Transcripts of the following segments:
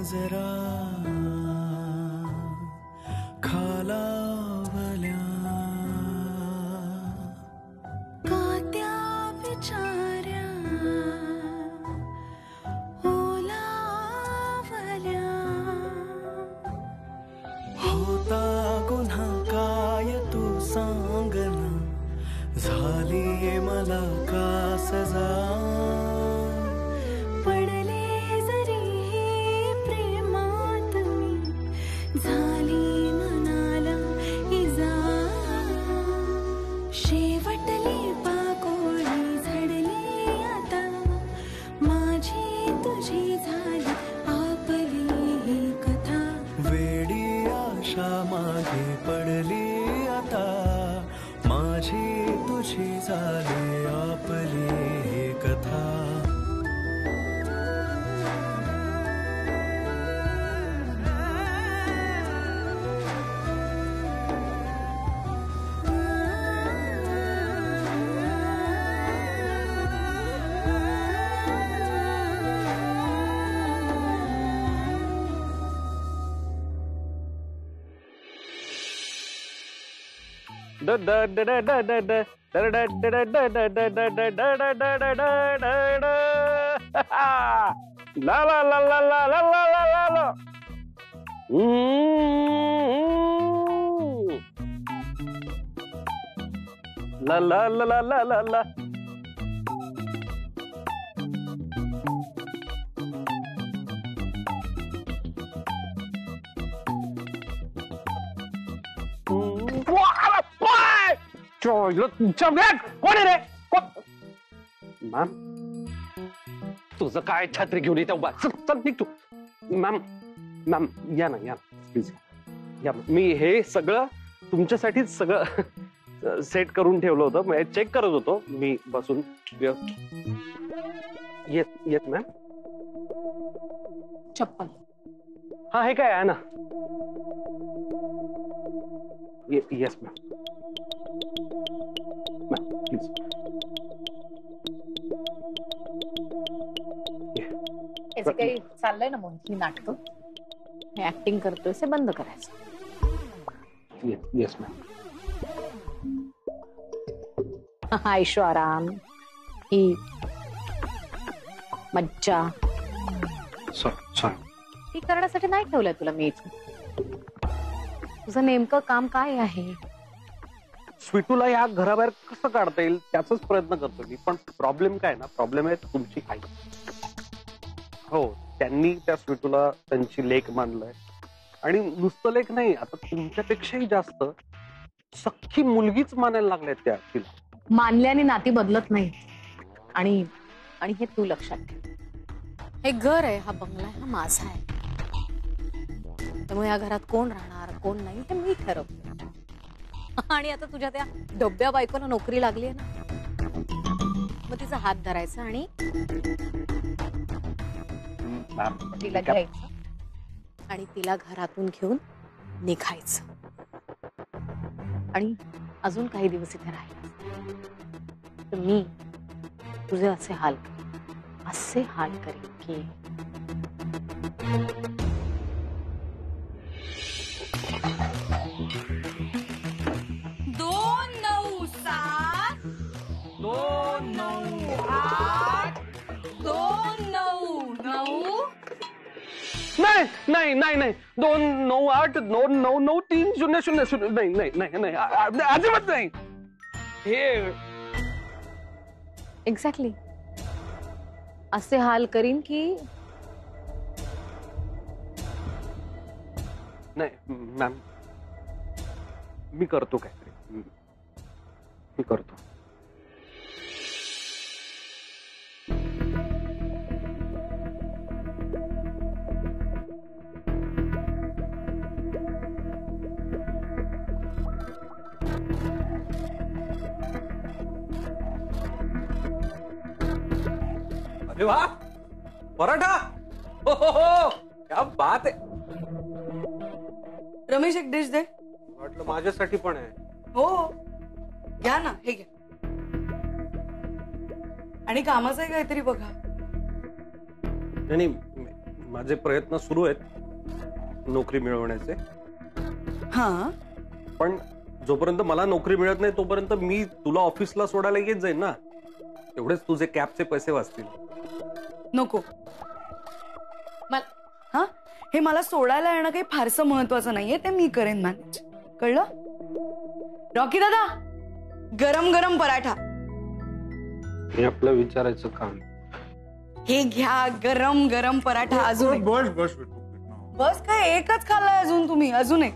नजरा खालावल्या कात्या बिचाऱ्या ओलावल्या होता गुन्हा काय तू सांगना झाली मला का सजा पडले जरी प्रेमात मी झाली मनाला इजा शेवटली पाकोळी झडली आता माझी तुझी झाली आपली ही कथा वेडी आशा मागे पडली आता माझी तुझी झाली आपली ही कथा ला ला ला ला ला ला ला ला ला ला ला ला ला ला ला ला ला कोण आहे रे मॅम तुझं काय छत्री घेऊन येते उभा चल निघ तू मॅम मॅम या ना या प्लीज या मी हे सगळं तुमच्यासाठीच सगळं सेट करून ठेवलं होतं चेक करत होतो मी बसून येत मॅम चप्पल हा हे काय आहे ना येस मॅम प्लीज याचे काही चाललंय ना म्हणून मी नाटक हे ऍक्टिंग करतोय ते बंद करायचं येस मॅम आयशो आराम ही मज्जा सॉरी ती करण्यासाठी नाही ठेवलंय तुला मी इथं तुझं नेमकं काम काय आहे स्वीटूला या घराबाहेर कसं काढता येईल त्याचाच प्रयत्न करतो मी पण प्रॉब्लेम काय ना प्रॉब्लेम आहे तुमची आई हो त्यांनी त्या स्वीटूला त्यांची लेक मानलंय आणि नुसतं लेक नाही आता तुमच्यापेक्षाही जास्त सख्खी मुलगीच मानायला लागल्या त्या तिला मानल्याने नाती बदलत नाही आणि आणि हे तू लक्षात ठेव हे घर आहे हा बंगला आहे हा माझा आहे त्यामुळे या घरात कोण राहणार कोण नाही ते मी ठरवते आणि आता तुझ्या त्या डब्या बायकोला नोकरी लागली आहे ना मग तिचा हात धरायचा आणि तिला घ्यायचं आणि तिला घरातून घेऊन निघायचं आणि अजून काही दिवस इथे राहायचं तर मी तुझे असे हाल करेन की 298 299 नाही अजिबात नाही हे एक्झॅक्टली असे हाल करीन की नाही मॅम मी करतो काहीतरी मी करतो अरे वाह पराठा हो क्या बात है रमेश एक डिश दे वाटलं माझ्यासाठी पण आहे हो घ्या ना हे घ्या आणि कामाचं काहीतरी बघा नाही माझे प्रयत्न सुरू आहेत नोकरी मिळवण्याचे. हा, पण जोपर्यंत मला नोकरी मिळत नाही तोपर्यंत मी तुला ऑफिसला सोडायला येत जाईन ना. एवढेच तुझे कॅबचे पैसे वाचतील. नको. हा, हे मला सोडायला येणं काही फारसं महत्वाचं नाहीये, ते मी करेन मॅनेज. कळलं? रॉकी दादा, गरम गरम पराठा. हे आपलं विचारायचं काम. हे घ्या, गरम गरम पराठा. अजून एक. बस बस बस काय, एकच खाल्लाय अजून तुम्ही? अजून एक.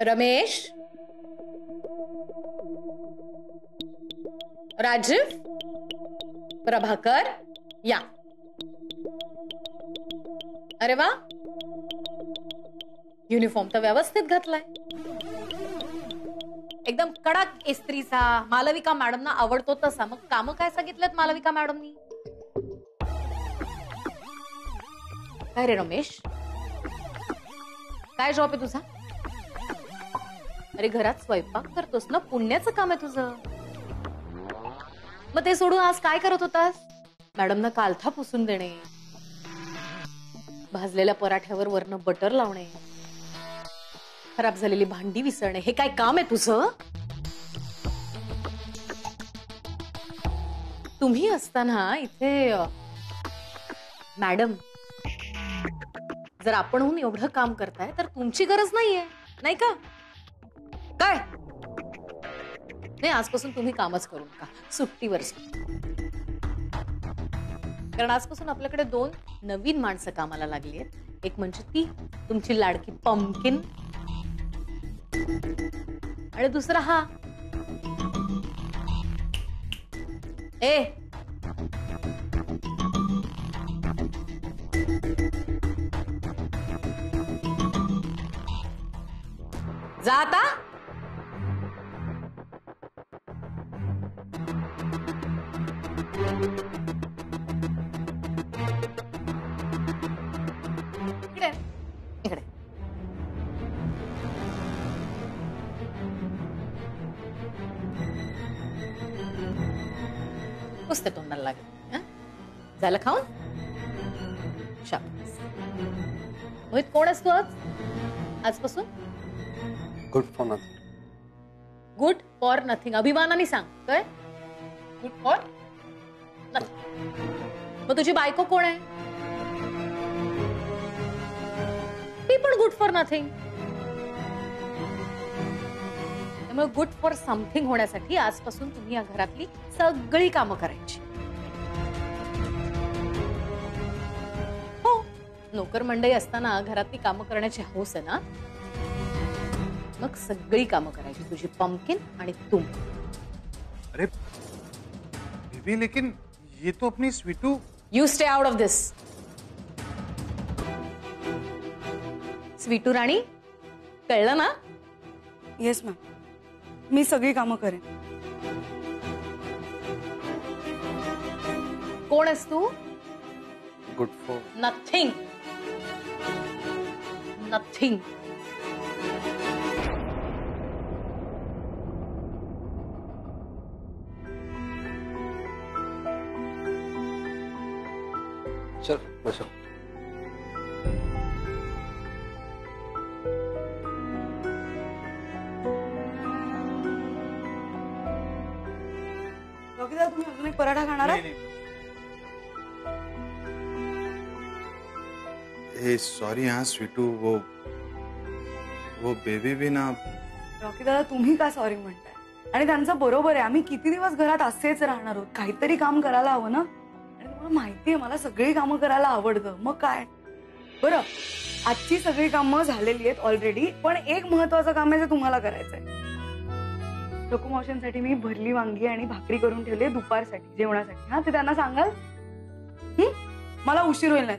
रमेश, राजीव, प्रभाकर, या. अरे वा, युनिफॉर्म तर व्यवस्थित घातलाय, एकदम कडक इस्त्रीचा. मालविका मॅडमना आवडतो तसा. मग काम काय सांगितलेत मालविका मॅडमनी? काय रे रमेश, काय जॉब आहे तुझा? अरे घरात स्वयंपाक करतोस ना, पुण्याचं काम आहे तुझं. मग ते सोडून आज काय करत होतास? मॅडमना कालथा पुसून देणे, भाजलेल्या पराठ्यावर वरनं बटर लावणे, खराब झालेली भांडी विसरणे, हे काय काम आहे तुझं? तुम्ही असताना इथे मॅडम जर आपणहून एवढं काम करताय तर तुमची गरज नाहीये, नाही का? काय नाही, आजपासून तुम्ही कामच करू नका, सुट्टीवर. कारण आजपासून आपल्याकडे 2 नवीन माणसं कामाला लागली आहेत. एक म्हणजे ती तुमची लाडकी पंपकिन, आणि दुसरा हा. ए जा आता. इकडे इकडे. पुसते तोंडाला लागेल. झालं खाऊन? शाबास. मोहित, कोण आहेस तू आजपासून? Good for nothing. Good for nothing. अभिमानाने सांग, काय गुड फॉर नथिंग. मग तुझी बायको कोण आहे? ती पण गुड फॉर नथिंग. त्यामुळे गुड फॉर समथिंग होण्यासाठी आजपासून तुम्ही या घरातली सगळी कामं करायची. हो, नोकर मंडळी असताना घरातली कामं करण्याची हौस आहे ना, मग सगळी कामं करायची तुझी पंपकिन आणि तुम. अरे बेबी, लेकिन ये तो अपनी Sweetu. You stay out of दिस. स्वीटू राणी, कळलं ना? येस मॅम, मी सगळी कामं करेन. कोण आहेस तू? Good for nothing. नथिंग. चल बस. रॉकी दादा, तुम्ही अजून एक पराठा खाणार आहात? सॉरी हाँ स्वीटू, वो बेबी भी ना. रॉकी दादा, तुम्ही का सॉरी म्हणताय? आणि त्यांचं बरोबर आहे, आम्ही किती दिवस घरात असेच राहणार आहोत. काहीतरी काम करायला हवं ना. आणि तुम्हाला माहितीये मला सगळी कामं करायला आवडतं. मग काय बरं, आजची सगळी कामं झालेली आहेत ऑलरेडी, पण एक महत्वाचं काम आहे जे तुम्हाला करायचंय. लोकमावशांसाठी मी भरली वांगी आणि भाकरी करून ठेवले दुपारसाठी, जेवणासाठी. हा, ते त्यांना सांगाल? मला उशीर होईल नाही,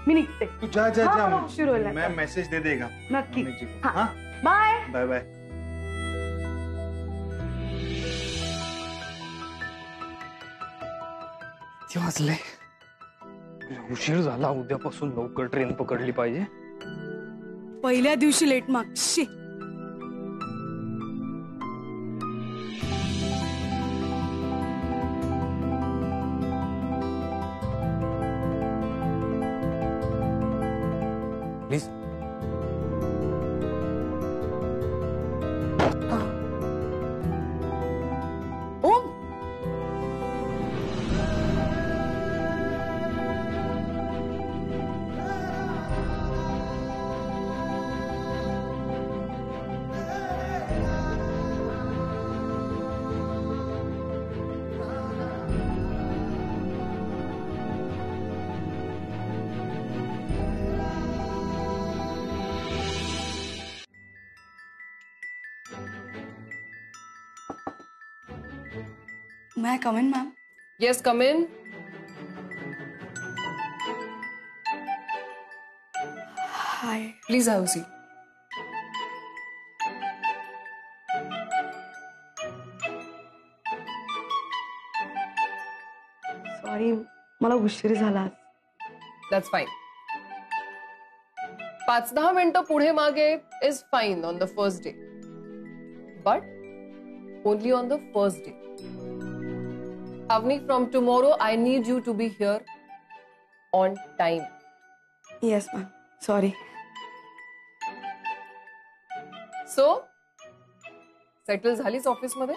मी निघते. तू जा जा हाँ, जा, मला उशीर होईल मैं नाही. मैसेज दे देगा नक्की. मम्मी जी को. हाँ. हाँ, बाय. Bye bye. किती वाजले? उशीर झाला. उद्यापासून लवकर ट्रेन पकडली पाहिजे. पहिल्या दिवशी लेट मागशी. Please. Om, may I come in, ma'am? Yes, come in. Hi. Please have a seat. Sorry, मला उशीर झाला. That's fine. 5-10 मिनिटं पुढे मागे is fine on the first day. But only on the first day. Avni, from tomorrow I need you to be here on time. Yes ma'am, sorry. So, settle झालीस office मध्ये?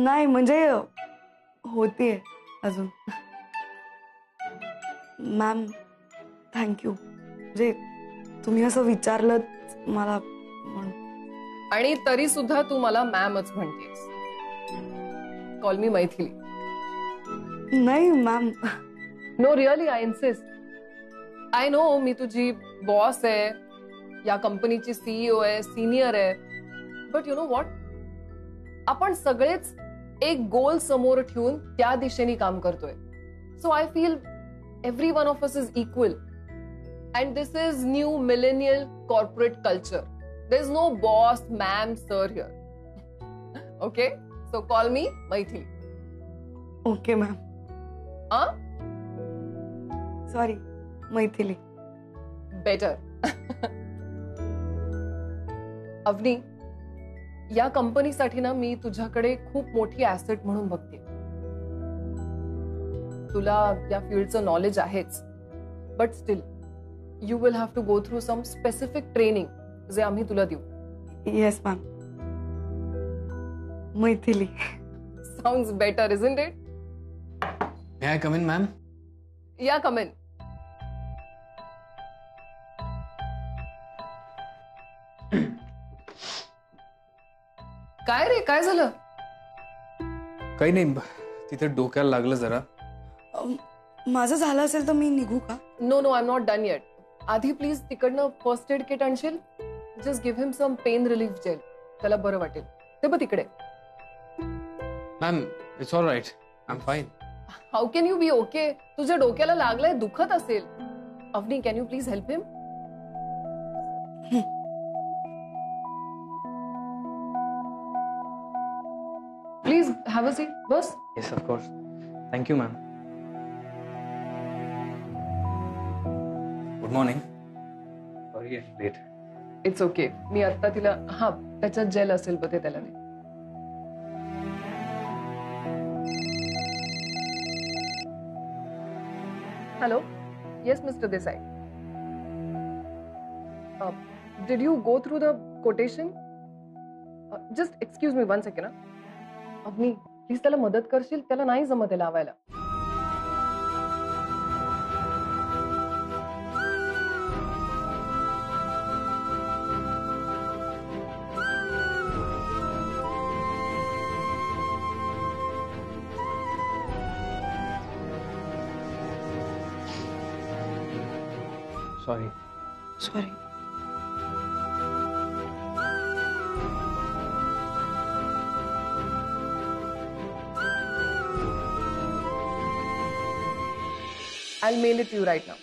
नाही म्हणजे होतीये अजून. Ma'am thank you, म्हणजे तुम्ही असं विचारलं मला म्हणून. आणि तरी सुद्धा तू मला मॅमच म्हणतेस. Call me Maithili. नाही ma'am. No really, I insist. I know मी तुझी बॉस आहे, या कंपनीची सीईओ आहे, सिनियर आहे. बट यु नो व्हॉट, आपण सगळेच एक गोल समोर ठेवून त्या दिशेने काम करतोय. So I feel every one of us is equal. And this is new millennial corporate culture. There is no boss, ma'am, sir here. Okay, so call me Maithili. Okay ma'am. Sorry, Maithili. Better. Avani, या कंपनीसाठी ना मी तुझ्याकडे खूप मोठी asset म्हणून बघते. तुला या फील्डचं नॉलेज आहेच, but still you will have to go through some specific training जे आम्ही तुला देऊ. Yes ma'am. Maithili. Sounds better, isn't it? May I come in, ma'am? या, कम इन. काय रे, काय झालं? काही नाही, तिथे डोक्याला लागलं जरा. माझं झालं असेल तर मी निघू का? No no, I am not done yet. आधी प्लीज तिकडनं फर्स्ट एड किट आणशील. Just give him some pain relief gel. त्याला बरं वाटेल. ते बघ तिकडे. Ma'am, it's all right, I am fine. How can you be okay? तुझ्या डोक्याला लागलंय, दुखत असेल. Avani, can you please help him? Please have a seat. बस. Yes, of course. Thank you ma'am. Good morning. Sorry late. It's okay. मी आता तिला, हा त्याच्यात जेल असेल बघ, ते त्याला दे. Hello. Yes mister Desai. Did you go through the quotation? Just excuse me 1 second. Avani, please त्याला मदत करशील? त्याला नाही जमत लावायला. Sorry. Sorry. I'll mail it to you right now.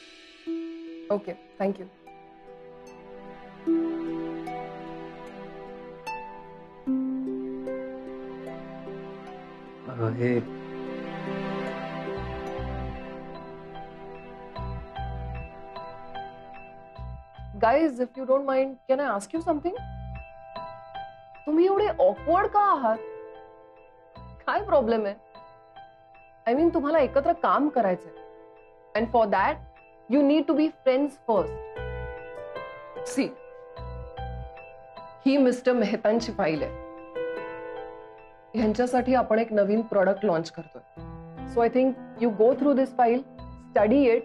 Okay, thank you. हे Guys, if you don't mind, can I ask you something? तुम्ही एवढे ऑकवर्ड का आहात? काय प्रॉब्लेम आहे? आय मीन, तुम्हाला एकत्र काम करायचंय. And for that You need to be friends first. See, ही मिस्टर मेहतांची फाईल आहे. ह्यांच्यासाठी आपण एक नवीन प्रोडक्ट लॉन्च करतोय. So I think you go through this file, study it,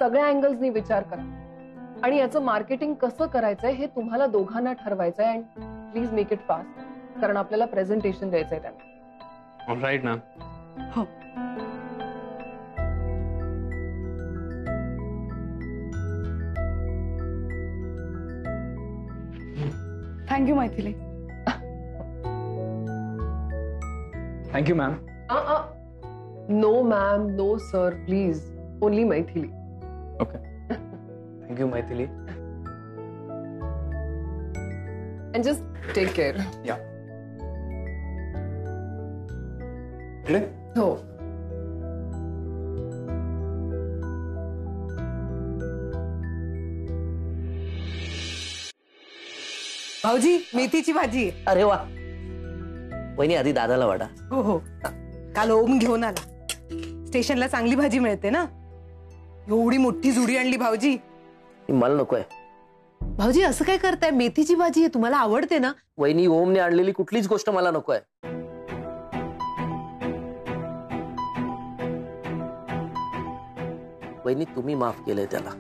सगळ्या अँगल्सनी विचार करा आणि याचं मार्केटिंग कसं करायचंय हे तुम्हाला दोघांना ठरवायचंय. And please make it fast, कारण आपल्याला प्रेझेंटेशन द्यायचंय त्यांना. ऑलराईट ना. हो. Thank you Maithili. Thank you ma'am. No ma'am, no sir, please, only Maithili. Okay. Thank you Maithili. And just take care. या. इकडे? हो. भाऊजी मेथीची भाजी आहे. अरे वा, वहिनी आधी दादाला वाढा. हो हो, काल ओम घेऊन आला. स्टेशनला चांगली भाजी मिळते ना. एवढी मोठी जुडी आणली भाऊजी. मला नकोय. भाऊजी असं काय करताय? मेथीची भाजी आहे, तुम्हाला आवडते ना. वहिनी, ओमने आणलेली कुठलीच गोष्ट मला नकोय. वहिनी, तुम्ही माफ केलंय त्याला,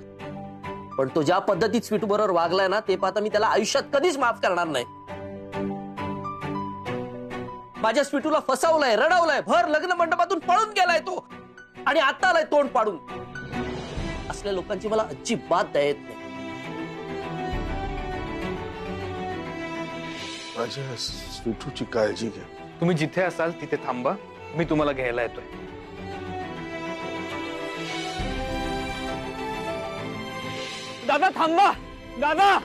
पण तो ज्या पद्धतीत स्वीटू बरोबर वागलाय ना, ते पाहता मी त्याला आयुष्यात कधीच माफ करणार नाही. माझ्या स्वीटूला फसवलंय, रडवलंय, भर लग्न मंडपातून पळून गेलाय तो, आणि आता आलाय तोंड पाडून. असल्या लोकांची मला अजिबात दया येत नाही. माझ्या स्वीटूची काळजी घ्या. तुम्ही जिथे असाल तिथे थांबा, मी तुम्हाला घ्यायला येतोय. दादा थांबा. दादा.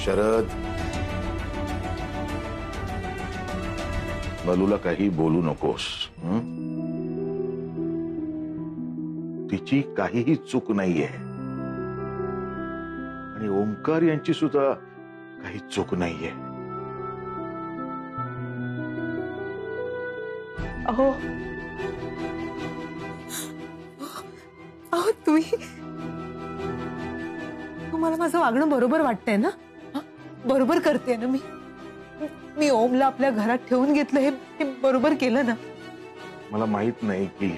शरद, मलूला काही बोलू नकोस. तिची काहीही चूक नाहीये आणि ओंकार यांची सुद्धा काही चूक नाहीये. अहो अहो तुम्हाला माझं वागणं बरोबर वाटतंय ना? बरोबर करते ना मी ओमला आपल्या घरात ठेवून घेतलं, हे बरोबर केलं ना? मला माहित नाही की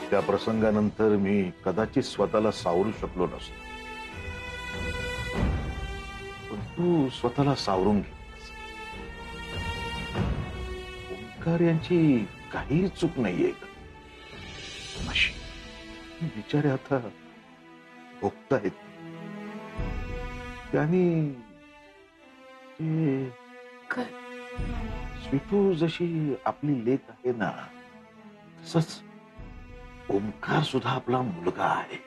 त्या प्रसंगानंतर मी कदाचित स्वतःला सावरू शकलो नसतो, पण तू स्वतःला सावरून घेतलंस. ओंकार यांची काही चूक नाहीये का? अशी बिचारे आता भोगतायत. त्यांनी स्वीटू जशी आपली लेक आहे ना, तसंच ओंकार सुद्धा आपला मुलगा आहे.